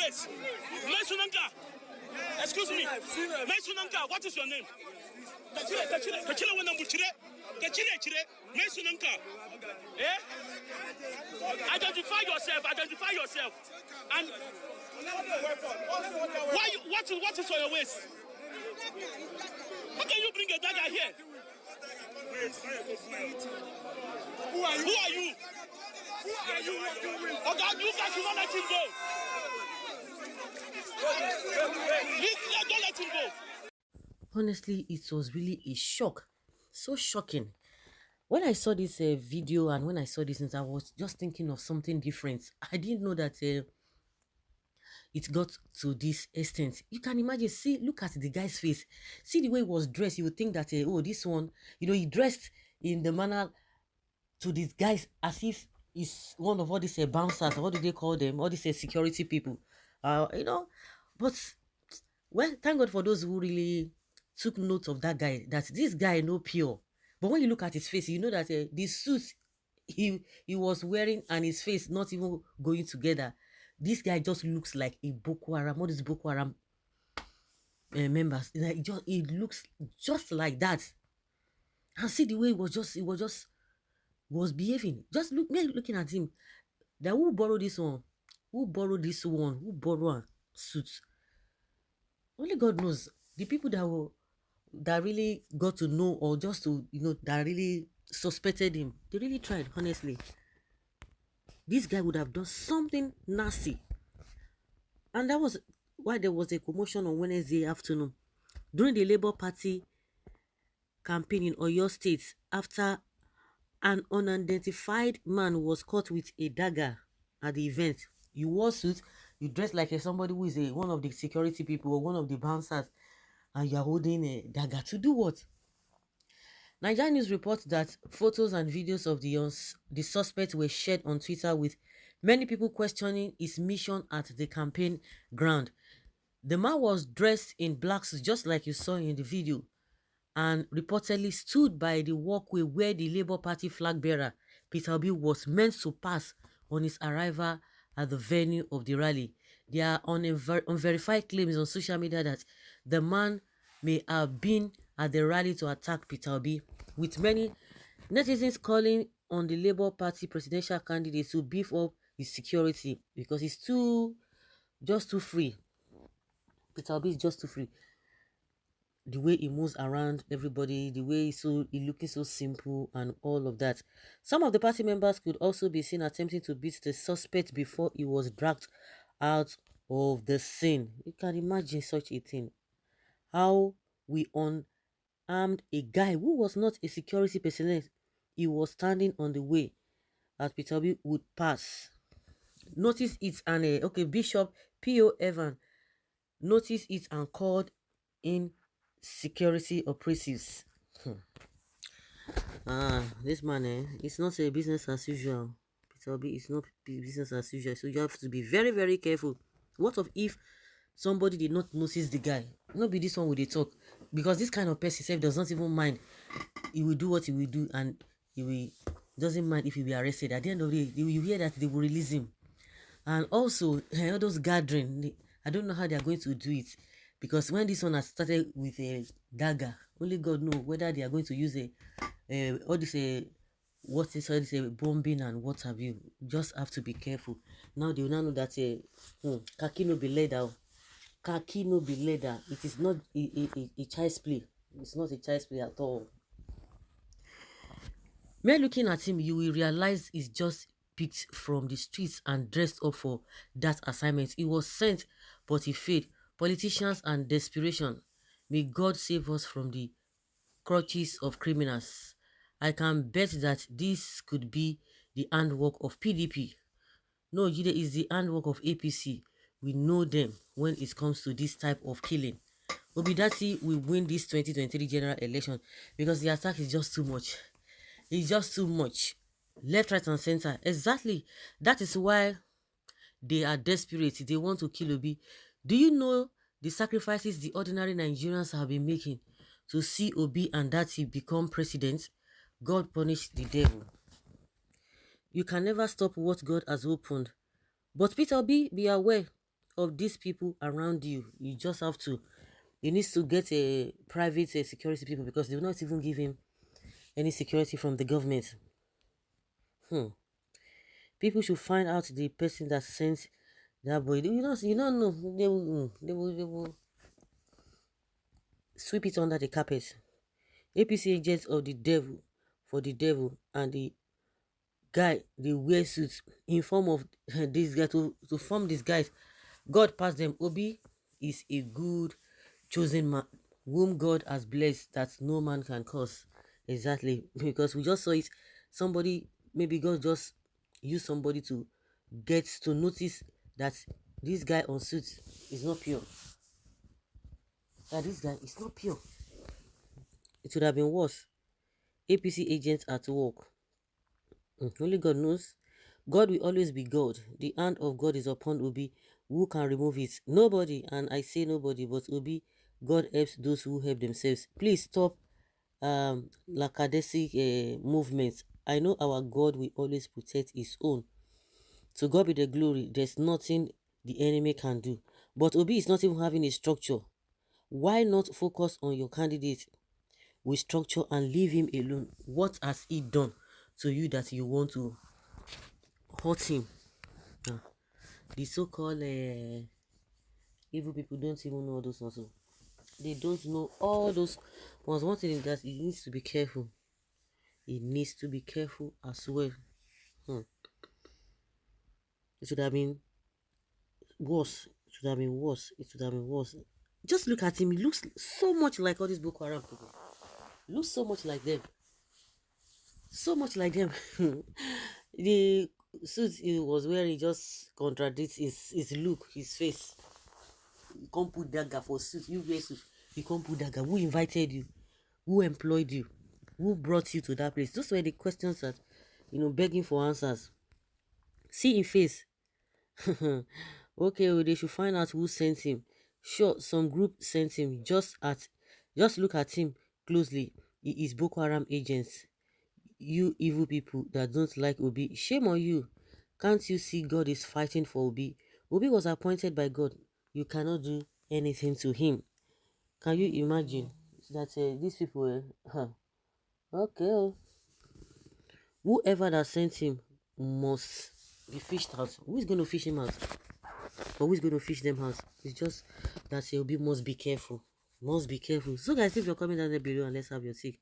face. Mesunanka. Excuse me. Mesunanka, what is your name? Kachile wana muchire. Kachile. Mesunanka. Eh? Identify yourself. And what is on your waist? How can you bring a dagger here? Who are you? Okay, you guys should not let him go. Don't let him go. Honestly, it was really a shock. So shocking. When I saw this video and when I saw this, I was just thinking of something different. I didn't know that it got to this extent. You can imagine, look at the guy's face. See the way he was dressed. You would think that, oh, this one, he dressed in the manner to these guys as if he's one of all these bouncers, what do they call them? All these security people. But, well, thank God for those who really took note of that guy, that this guy no pure. But when you look at his face, you know that the suit he was wearing and his face not even going together. This guy just looks like a Boko Haram. What is Boko Haram members? It looks just like that. And see the way he was behaving. Just looking at him. That who borrowed this one? Who borrowed this one? Who borrowed a suit? Only God knows. The people that really got to know, or just to that really suspected him, they really tried, honestly. This guy would have done something nasty. And that was why there was a commotion on Wednesday afternoon during the Labour Party campaign in Oyo State, after an unidentified man was caught with a dagger at the event. You wore suit, you dress like somebody who is one of the security people or one of the bouncers, and you are holding a dagger to do what? Nigerian News reports that photos and videos of the suspect were shared on Twitter, with many people questioning his mission at the campaign ground. The man was dressed in black suit, just like you saw in the video, and reportedly stood by the walkway where the Labour Party flag bearer, Peter Obi, was meant to pass on his arrival at the venue of the rally. There are unverified claims on social media that the man may have been at the rally to attack Peter Obi, with many netizens calling on the Labour Party presidential candidate to beef up his security because he's just too free. Peter Obi is just too free. The way he moves around everybody, the way he's looking so simple and all of that. Some of the party members could also be seen attempting to beat the suspect before he was dragged out of the scene. You can imagine such a thing. How we unarmed a guy who was not a security personnel. He was standing on the way as Peter Obi would pass. Notice it and Bishop P.O. Evan noticed it and called in security operatives. This man, it's not a business as usual. Peter Obi is not business as usual, so you have to be very, very careful. What if somebody did not notice the guy? Not be this one with the talk, because this kind of person self does not even mind. He will do what he will do, and doesn't mind if he will be arrested. At the end of the day, you hear that they will release him. And also, all those gathering, I don't know how they are going to do it, because when this one has started with a dagger, only God knows whether they are going to use all this bombing and what have you. Just have to be careful. Now they will now know that khaki no be leather. Khaki no be leather. It is not a child's play. It's not a child's play at all. Mere looking at him, you will realize he's just picked from the streets and dressed up for that assignment. He was sent, but he failed. Politicians and desperation. May God save us from the clutches of criminals. I can bet that this could be the handwork of PDP. No, Jide is the handwork of APC. We know them when it comes to this type of killing. Obidati will win this 2023 general election because the attack is just too much. It's just too much. Left, right, and center. Exactly. That is why they are desperate. They want to kill Obi. Do you know the sacrifices the ordinary Nigerians have been making to see Obi and Dati become president? God punished the devil. You can never stop what God has opened. But Peter Obi, be aware of these people around you, you just have to, you need to get a private security people, because they will not even give him any security from the government. People should find out the person that sent that boy. You don't know. They will sweep it under the carpet. APC agents of the devil for the devil, and the guy, they wear suits in form of this guy to form these guys. God passed them. Obi is a good chosen man, whom God has blessed, that no man can curse. Exactly, because we just saw it. Somebody, maybe God just used somebody to get to notice that this guy on suit is not pure. That this guy is not pure. It would have been worse. APC agents at work. Only God knows. God will always be God. The hand of God is upon Obi. Who can remove it? Nobody. And I say nobody, but Obi, God helps those who help themselves. Please stop lackadaisic movements. I know our God will always protect his own. To God be the glory. There's nothing the enemy can do. But Obi is not even having a structure. Why not focus on your candidate with structure and leave him alone? What has he done to you that you want to hurt him? The so-called evil people don't even know all those ones. They don't know all those ones. One thing is that he needs to be careful. He needs to be careful as well. It should have been worse. It should have been worse. It should have been worse. Just look at him. He looks so much like all these Boko Haram people. Looks so much like them. So much like them. The suit he was wearing just contradicts his look, his face. You can't put dagger for suit. You wear suit. You can't put dagger. Who invited you? Who employed you? Who brought you to that place? Those were the questions that, begging for answers. See in face. Okay, well, they should find out who sent him. Sure, some group sent him. Just look at him closely. He is Boko Haram agents. You evil people that don't like Obi. Shame on you. Can't you see God is fighting for Obi? Obi was appointed by God. You cannot do anything to him. Can you imagine that these people okay. Whoever that sent him must be fished out. Who is going to fish him out? Or who is going to fish them out? It's just that Obi must be careful. Must be careful. So guys, if you're coming down there below, and let's have your take.